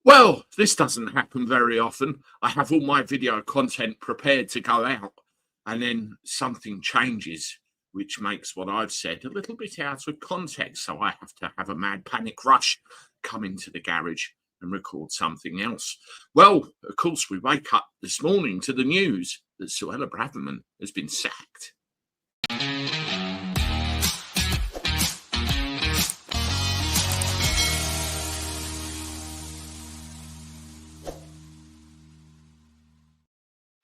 Well, this doesn't happen very often. I have all my video content prepared to go out, and then something changes, which makes what I've said a little bit out of context. So I have to have a mad panic rush, come into the garage and record something else. Well, of course, we wake up this morning to the news that Suella Braverman has been sacked.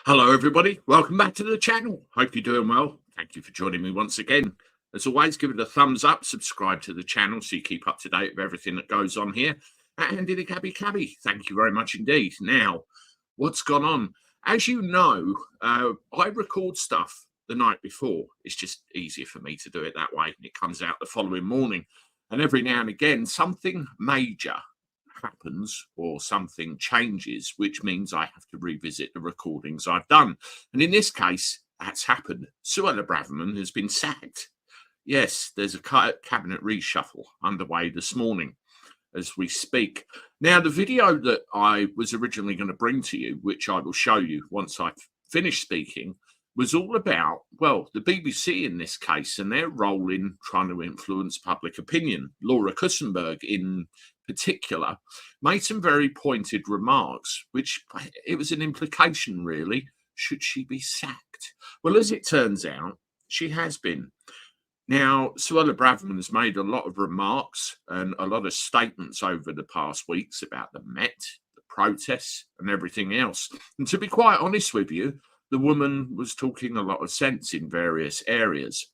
Hello, everybody. Welcome back to the channel. Hope you're doing well. Thank you for joining me once again. As always, give it a thumbs up, subscribe to the channel so you keep up to date with everything that goes on here. And in a Cabby, thank you very much indeed. Now, what's gone on? As you know, I record stuff the night before. It's just easier for me to do it that way. It comes out the following morning. And every now and again, something major happens or something changes, which means I have to revisit the recordings I've done. And in this case, that's happened. Suella Braverman has been sacked. Yes, there's a cabinet reshuffle underway this morning as we speak. Now, the video that I was originally going to bring to you, which I will show you once I've finished speaking, was all about, well, the BBC in this case and their role in trying to influence public opinion. Laura Kussenberg in particular made some very pointed remarks, which it was an implication, really. Should she be sacked? Well, as it turns out, she has been. Now, Suella Braverman has made a lot of remarks and a lot of statements over the past weeks about the Met, the protests and everything else. And to be quite honest with you, the woman was talking a lot of sense in various areas.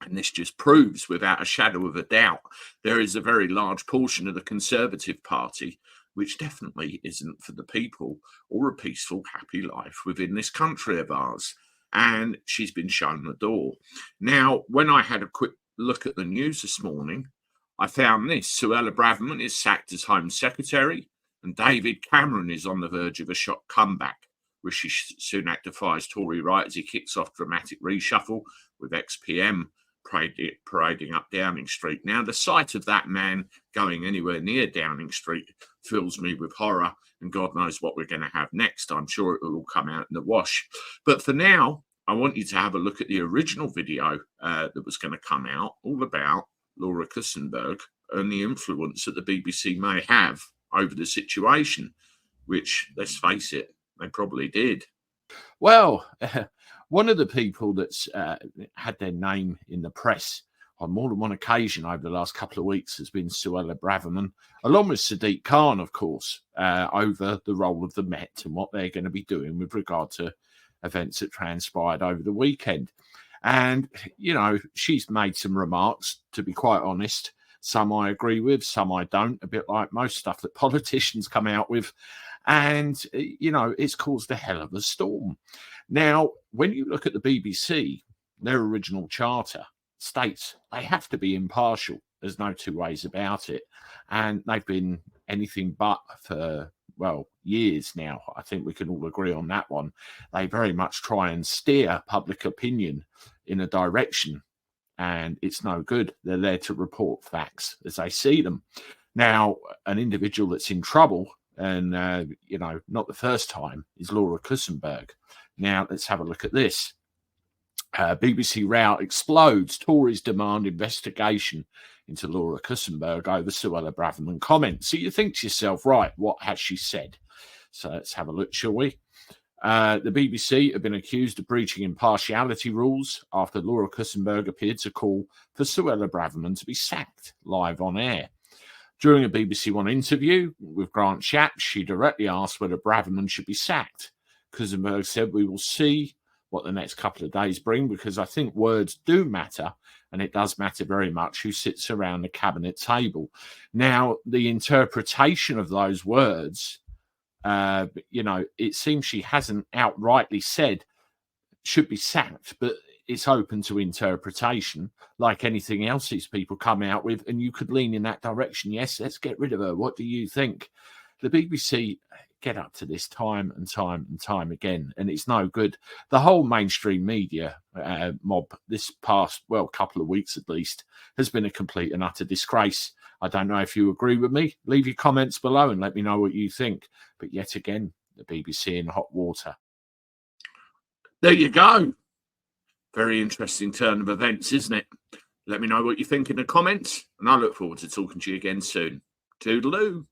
And this just proves, without a shadow of a doubt, there is a very large portion of the Conservative Party which definitely isn't for the people or a peaceful, happy life within this country of ours. And she's been shown the door. Now, when I had a quick look at the news this morning, I found this. Suella Braverman is sacked as Home Secretary, and David Cameron is on the verge of a shock comeback. Rishi Sunak defies Tory right as he kicks off dramatic reshuffle with ex-PM parading up Downing Street. Now, the sight of that man going anywhere near Downing Street fills me with horror, and God knows what we're going to have next. I'm sure it will all come out in the wash. But for now, I want you to have a look at the original video that was going to come out, all about Laura Kussenberg and the influence that the BBC may have over the situation, which, let's face it, they probably did. Well, one of the people that's had their name in the press on more than one occasion over the last couple of weeks has been Suella Braverman, along with Sadiq Khan, of course, over the role of the Met and what they're going to be doing with regard to events that transpired over the weekend. And, you know, she's made some remarks, to be quite honest. Some I agree with, some I don't, a bit like most stuff that politicians come out with. And, you know, it's caused a hell of a storm. Now, when you look at the BBC, their original charter states they have to be impartial. There's no two ways about it. And they've been anything but for, well, years now. I think we can all agree on that one. They very much try and steer public opinion in a direction, and it's no good. They're there to report facts as they see them. Now, an individual that's in trouble, and, you know, not the first time, is Laura Kussenberg. Now, let's have a look at this. BBC row explodes. Tories demand investigation into Laura Kussenberg over Suella Braverman comments. So you think to yourself, right, what has she said? So let's have a look, shall we? The BBC have been accused of breaching impartiality rules after Laura Kussenberg appeared to call for Suella Braverman to be sacked live on air. During a BBC One interview with Grant Shapps, she directly asked whether Braverman should be sacked. Kussenberg said, "We will see what the next couple of days bring, because I think words do matter, and it does matter very much who sits around the cabinet table." Now, the interpretation of those words, you know, it seems she hasn't outrightly said should be sacked, but it's open to interpretation, like anything else these people come out with, and you could lean in that direction. Yes, let's get rid of her. What do you think? The BBC get up to this time and time again, and it's no good. The whole mainstream media mob this past, well, couple of weeks at least, has been a complete and utter disgrace. I don't know if you agree with me. Leave your comments below and let me know what you think. But yet again, the BBC in hot water. There you go. Very interesting turn of events, isn't it? Let me know what you think in the comments, and I look forward to talking to you again soon. Toodaloo.